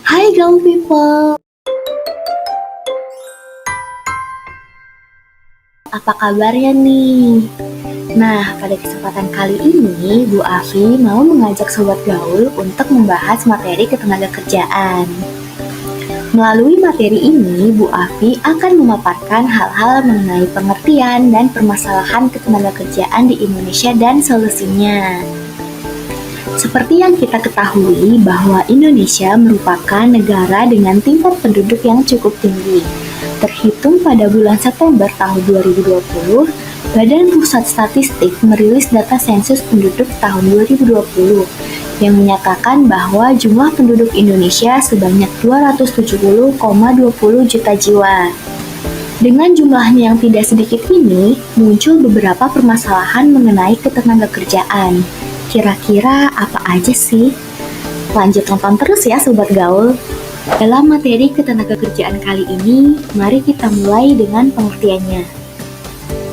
Hai Gaul People, apa kabarnya nih? Nah, pada kesempatan kali ini, Bu Afi mau mengajak Sobat Gaul untuk membahas materi ketenagakerjaan. Melalui materi ini, Bu Afi akan memaparkan hal-hal mengenai pengertian dan permasalahan ketenagakerjaan di Indonesia dan solusinya. Seperti yang kita ketahui bahwa Indonesia merupakan negara dengan tingkat penduduk yang cukup tinggi. Terhitung pada bulan September tahun 2020, Badan Pusat Statistik merilis data sensus penduduk tahun 2020 yang menyatakan bahwa jumlah penduduk Indonesia sebanyak 270,20 juta jiwa. Dengan jumlahnya yang tidak sedikit ini, muncul beberapa permasalahan mengenai ketenagakerjaan. Kira-kira apa aja sih? Lanjut nonton terus ya Sobat Gaul. Dalam materi ketenagakerjaan kali ini, mari kita mulai dengan pengertiannya.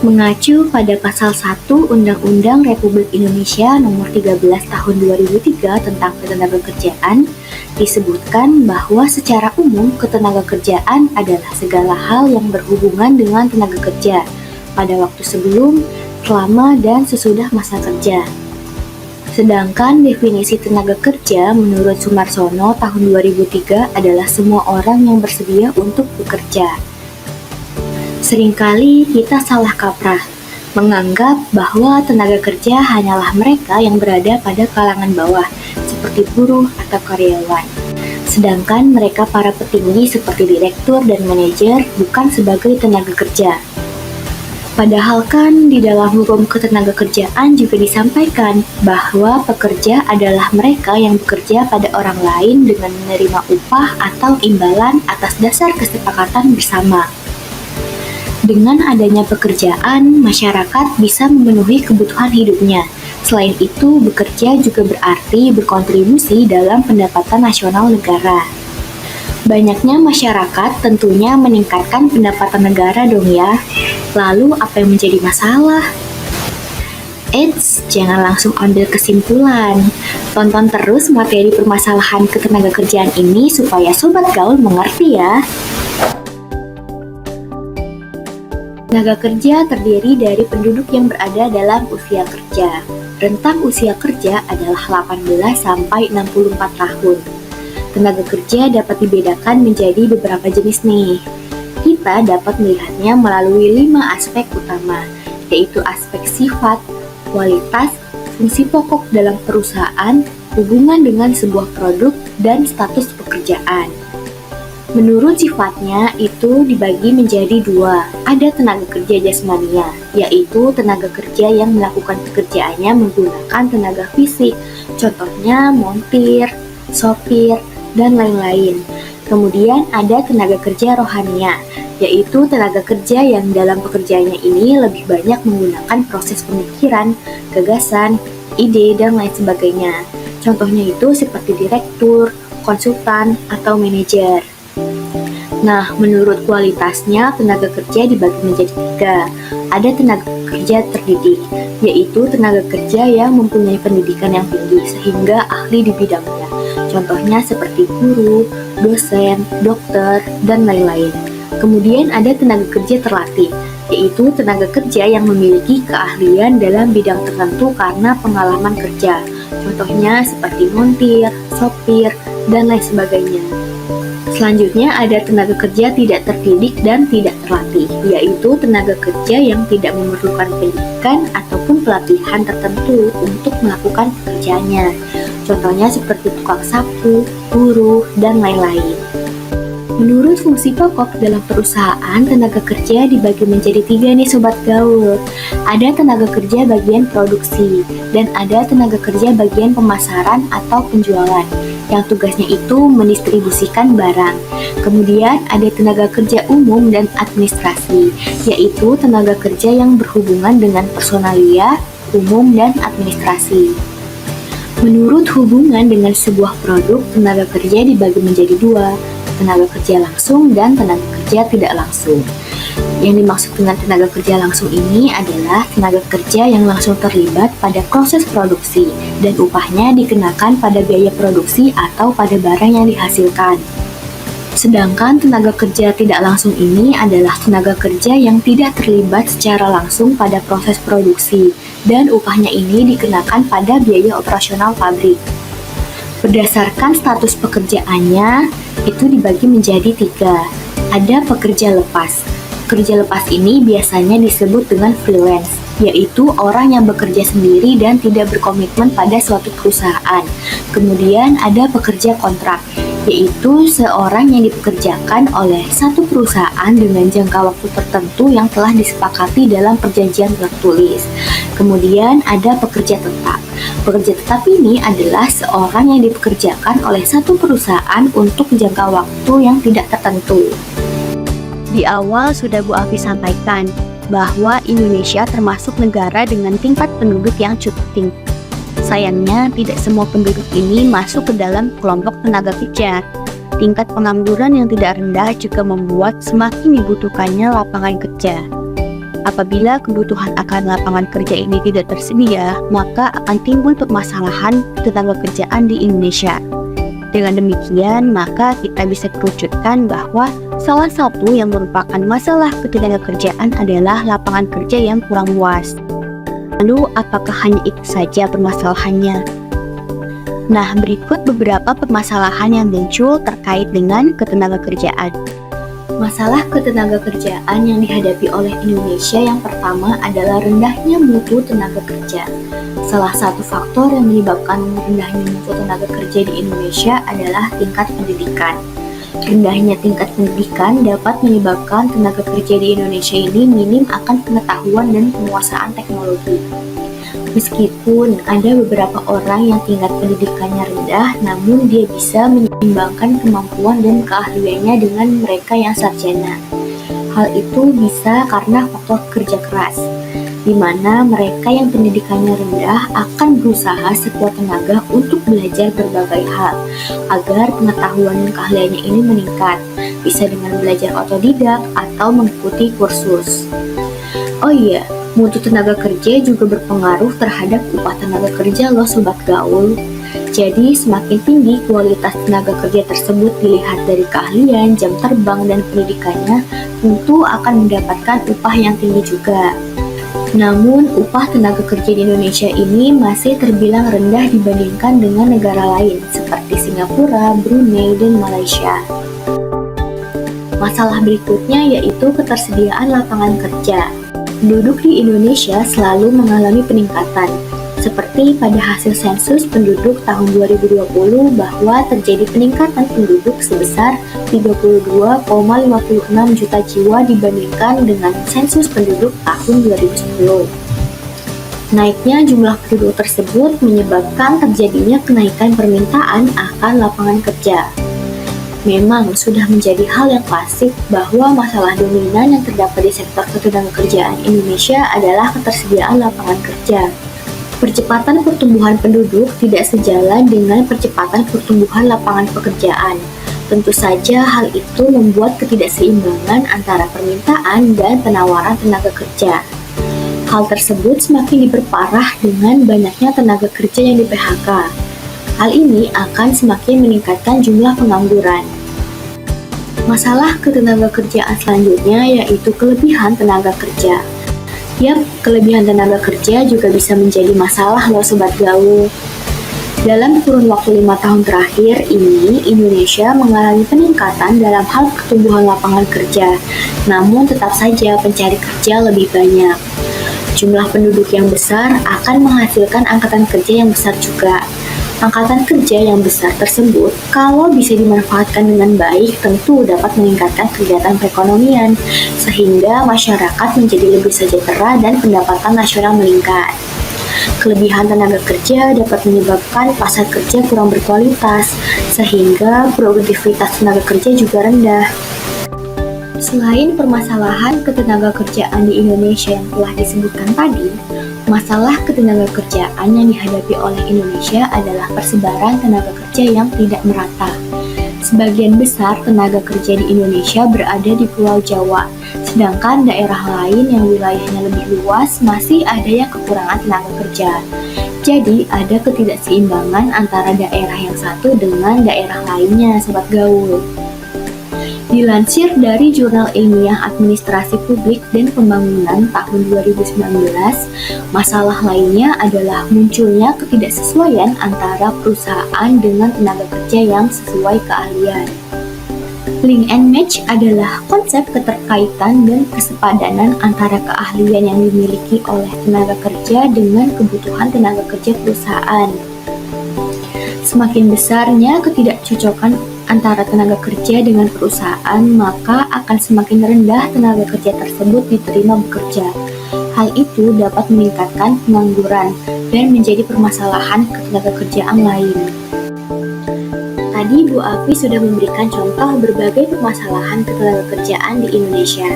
Mengacu pada pasal 1 Undang-Undang Republik Indonesia Nomor 13 Tahun 2003 tentang ketenagakerjaan, disebutkan bahwa secara umum ketenagakerjaan adalah segala hal yang berhubungan dengan tenaga kerja pada waktu sebelum, selama, dan sesudah masa kerja. Sedangkan definisi tenaga kerja menurut Sumarsono tahun 2003 adalah semua orang yang bersedia untuk bekerja. Seringkali kita salah kaprah, menganggap bahwa tenaga kerja hanyalah mereka yang berada pada kalangan bawah, seperti buruh atau karyawan. Sedangkan mereka para petinggi seperti direktur dan manajer bukan sebagai tenaga kerja. Padahal kan di dalam hukum ketenagakerjaan juga disampaikan bahwa pekerja adalah mereka yang bekerja pada orang lain dengan menerima upah atau imbalan atas dasar kesepakatan bersama. Dengan adanya pekerjaan, masyarakat bisa memenuhi kebutuhan hidupnya. Selain itu, bekerja juga berarti berkontribusi dalam pendapatan nasional negara. Banyaknya masyarakat tentunya meningkatkan pendapatan negara dong ya. Lalu apa yang menjadi masalah? Eits, jangan langsung ambil kesimpulan. Tonton terus materi permasalahan ketenagakerjaan ini supaya Sobat Gaul mengerti ya. Tenaga kerja terdiri dari penduduk yang berada dalam usia kerja. Rentang usia kerja adalah 18 sampai 64 tahun. Tenaga kerja dapat dibedakan menjadi beberapa jenis nih. Kita dapat melihatnya melalui 5 aspek utama, yaitu aspek sifat, kualitas, fungsi pokok dalam perusahaan, hubungan dengan sebuah produk, dan status pekerjaan. Menurut sifatnya, itu dibagi menjadi 2. Ada tenaga kerja jasmania, yaitu tenaga kerja yang melakukan pekerjaannya menggunakan tenaga fisik, contohnya montir, sopir, dan lain-lain. Kemudian ada tenaga kerja rohania, yaitu tenaga kerja yang dalam pekerjaannya ini lebih banyak menggunakan proses pemikiran, gagasan, ide, dan lain sebagainya. Contohnya itu seperti direktur, konsultan, atau manajer. Nah, menurut kualitasnya, tenaga kerja dibagi menjadi 3. Ada tenaga kerja terdidik, yaitu tenaga kerja yang mempunyai pendidikan yang tinggi sehingga ahli di bidangnya. Contohnya seperti guru, dosen, dokter, dan lain-lain. Kemudian ada tenaga kerja terlatih, yaitu tenaga kerja yang memiliki keahlian dalam bidang tertentu karena pengalaman kerja. Contohnya seperti montir, sopir, dan lain sebagainya. Selanjutnya ada tenaga kerja tidak terdidik dan tidak terlatih, yaitu tenaga kerja yang tidak memerlukan pendidikan ataupun pelatihan tertentu untuk melakukan pekerjaannya. Contohnya seperti tukang sapu, buruh, dan lain-lain. Menurut fungsi pokok dalam perusahaan, tenaga kerja dibagi menjadi 3 nih Sobat Gaul. Ada tenaga kerja bagian produksi, dan ada tenaga kerja bagian pemasaran atau penjualan, yang tugasnya itu mendistribusikan barang. Kemudian ada tenaga kerja umum dan administrasi, yaitu tenaga kerja yang berhubungan dengan personalia, umum, dan administrasi. Menurut hubungan dengan sebuah produk, tenaga kerja dibagi menjadi 2, tenaga kerja langsung dan tenaga kerja tidak langsung. Yang dimaksud dengan tenaga kerja langsung ini adalah tenaga kerja yang langsung terlibat pada proses produksi dan upahnya dikenakan pada biaya produksi atau pada barang yang dihasilkan. Sedangkan tenaga kerja tidak langsung ini adalah tenaga kerja yang tidak terlibat secara langsung pada proses produksi dan upahnya ini dikenakan pada biaya operasional pabrik. Berdasarkan status pekerjaannya, itu dibagi menjadi 3. Ada pekerja lepas. Pekerja lepas ini biasanya disebut dengan freelance, yaitu orang yang bekerja sendiri dan tidak berkomitmen pada suatu perusahaan. Kemudian ada pekerja kontrak, yaitu seorang yang dipekerjakan oleh satu perusahaan dengan jangka waktu tertentu yang telah disepakati dalam perjanjian tertulis. Kemudian ada pekerja tetap. Pekerja tetap ini adalah seorang yang dipekerjakan oleh satu perusahaan untuk jangka waktu yang tidak tertentu. Di awal sudah Bu Afi sampaikan bahwa Indonesia termasuk negara dengan tingkat penduduk yang cukup tinggi. Sayangnya, tidak semua penduduk ini masuk ke dalam kelompok tenaga kerja. Tingkat pengangguran yang tidak rendah juga membuat semakin dibutuhkannya lapangan kerja. Apabila kebutuhan akan lapangan kerja ini tidak tersedia, maka akan timbul permasalahan tenaga kerjaan di Indonesia. Dengan demikian, maka kita bisa kerucutkan bahwa salah satu yang merupakan masalah ketenagakerjaan adalah lapangan kerja yang kurang luas. Lalu, apakah hanya itu saja permasalahannya? Nah, berikut beberapa permasalahan yang muncul terkait dengan ketenagakerjaan. Masalah ketenagakerjaan yang dihadapi oleh Indonesia yang pertama adalah rendahnya mutu tenaga kerja. Salah satu faktor yang menyebabkan rendahnya mutu tenaga kerja di Indonesia adalah tingkat pendidikan. Rendahnya tingkat pendidikan dapat menyebabkan tenaga kerja di Indonesia ini minim akan pengetahuan dan penguasaan teknologi. Meskipun ada beberapa orang yang tingkat pendidikannya rendah, namun dia bisa menyeimbangkan kemampuan dan keahliannya dengan mereka yang sarjana. Hal itu bisa karena faktor kerja keras, di mana mereka yang pendidikannya rendah akan berusaha sekuat tenaga untuk belajar berbagai hal, agar pengetahuan dan keahliannya ini meningkat, bisa dengan belajar otodidak atau mengikuti kursus. Oh iya, mutu tenaga kerja juga berpengaruh terhadap upah tenaga kerja loh Sobat Gaul. Jadi semakin tinggi kualitas tenaga kerja tersebut dilihat dari keahlian, jam terbang, dan pendidikannya, tentu akan mendapatkan upah yang tinggi juga. Namun, upah tenaga kerja di Indonesia ini masih terbilang rendah dibandingkan dengan negara lain seperti Singapura, Brunei, dan Malaysia. Masalah berikutnya yaitu ketersediaan lapangan kerja. Penduduk di Indonesia selalu mengalami peningkatan, seperti pada hasil sensus penduduk tahun 2020 bahwa terjadi peningkatan penduduk sebesar 32,56 juta jiwa dibandingkan dengan sensus penduduk tahun 2010. Naiknya jumlah penduduk tersebut menyebabkan terjadinya kenaikan permintaan akan lapangan kerja. Memang sudah menjadi hal yang klasik bahwa masalah dominan yang terdapat di sektor ketenagakerjaan Indonesia adalah ketersediaan lapangan kerja. Percepatan pertumbuhan penduduk tidak sejalan dengan percepatan pertumbuhan lapangan pekerjaan. Tentu saja hal itu membuat ketidakseimbangan antara permintaan dan penawaran tenaga kerja. Hal tersebut semakin diperparah dengan banyaknya tenaga kerja yang di-PHK. Hal ini akan semakin meningkatkan jumlah pengangguran. Masalah ketenagakerjaan selanjutnya yaitu kelebihan tenaga kerja. Yap, kelebihan tenaga kerja juga bisa menjadi masalah loh Sobat Gaul. Dalam kurun waktu 5 tahun terakhir ini, Indonesia mengalami peningkatan dalam hal pertumbuhan lapangan kerja, namun tetap saja pencari kerja lebih banyak. Jumlah penduduk yang besar akan menghasilkan angkatan kerja yang besar juga. Angkatan kerja yang besar tersebut, kalau bisa dimanfaatkan dengan baik, tentu dapat meningkatkan kegiatan perekonomian, sehingga masyarakat menjadi lebih sejahtera dan pendapatan nasional meningkat. Kelebihan tenaga kerja dapat menyebabkan pasar kerja kurang berkualitas, sehingga produktivitas tenaga kerja juga rendah. Selain permasalahan ketenagakerjaan di Indonesia yang telah disebutkan tadi, masalah ketenagakerjaan yang dihadapi oleh Indonesia adalah persebaran tenaga kerja yang tidak merata. Sebagian besar tenaga kerja di Indonesia berada di Pulau Jawa, sedangkan daerah lain yang wilayahnya lebih luas masih ada yang kekurangan tenaga kerja. Jadi, ada ketidakseimbangan antara daerah yang satu dengan daerah lainnya, Sobat Gaul. Dilansir dari Jurnal Ilmiah Administrasi Publik dan Pembangunan tahun 2019, masalah lainnya adalah munculnya ketidaksesuaian antara perusahaan dengan tenaga kerja yang sesuai keahlian. Link and match adalah konsep keterkaitan dan kesepadanan antara keahlian yang dimiliki oleh tenaga kerja dengan kebutuhan tenaga kerja perusahaan. Semakin besarnya ketidakcocokan antara tenaga kerja dengan perusahaan, maka akan semakin rendah tenaga kerja tersebut diterima bekerja. Hal itu dapat meningkatkan pengangguran dan menjadi permasalahan ketenagakerjaan lain. Tadi Bu Afi sudah memberikan contoh berbagai permasalahan ketenagakerjaan di Indonesia.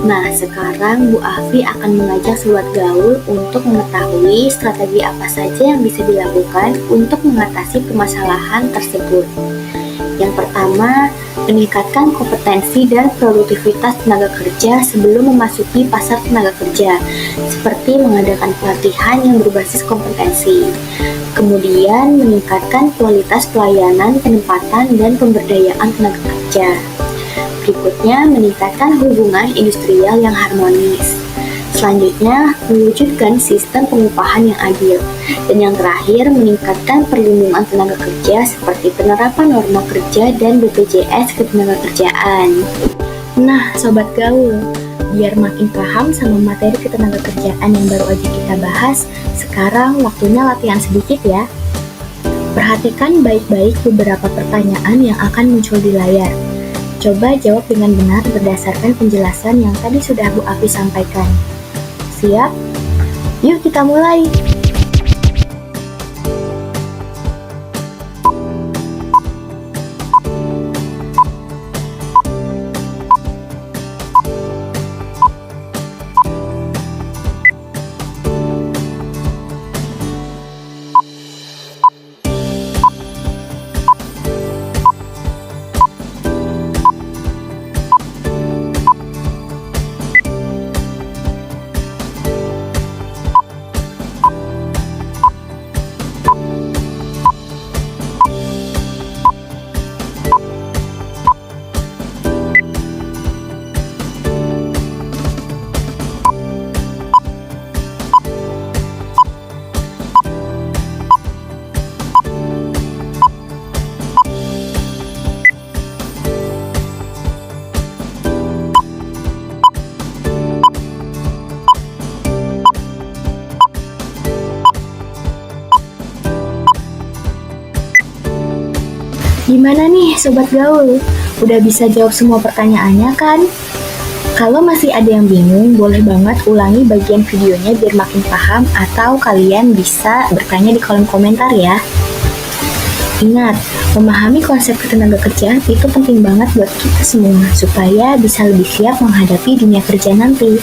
Nah, sekarang Bu Afi akan mengajak Sobat Gaul untuk mengetahui strategi apa saja yang bisa dilakukan untuk mengatasi permasalahan tersebut. Yang pertama, meningkatkan kompetensi dan produktivitas tenaga kerja sebelum memasuki pasar tenaga kerja, seperti mengadakan pelatihan yang berbasis kompetensi. Kemudian, meningkatkan kualitas pelayanan, penempatan, dan pemberdayaan tenaga kerja. Berikutnya, meningkatkan hubungan industrial yang harmonis. Selanjutnya, mewujudkan sistem pengupahan yang adil. Dan yang terakhir, meningkatkan perlindungan tenaga kerja seperti penerapan norma kerja dan BPJS Ketenagakerjaan. Nah, Sobat Gaul, biar makin paham sama materi ketenagakerjaan yang baru aja kita bahas, sekarang waktunya latihan sedikit ya. Perhatikan baik-baik beberapa pertanyaan yang akan muncul di layar. Coba jawab dengan benar berdasarkan penjelasan yang tadi sudah Bu Afi sampaikan. Siap? Yuk kita mulai! Gimana nih Sobat Gaul? Udah bisa jawab semua pertanyaannya kan? Kalau masih ada yang bingung, boleh banget ulangi bagian videonya biar makin paham, atau kalian bisa bertanya di kolom komentar ya. Ingat, memahami konsep ketenagakerjaan itu penting banget buat kita semua, supaya bisa lebih siap menghadapi dunia kerja nanti.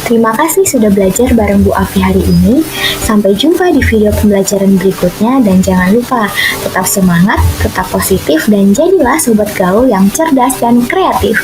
Terima kasih sudah belajar bareng Bu Afi hari ini. Sampai jumpa di video pembelajaran berikutnya, dan jangan lupa tetap semangat, tetap positif, dan jadilah Sobat Gaul yang cerdas dan kreatif.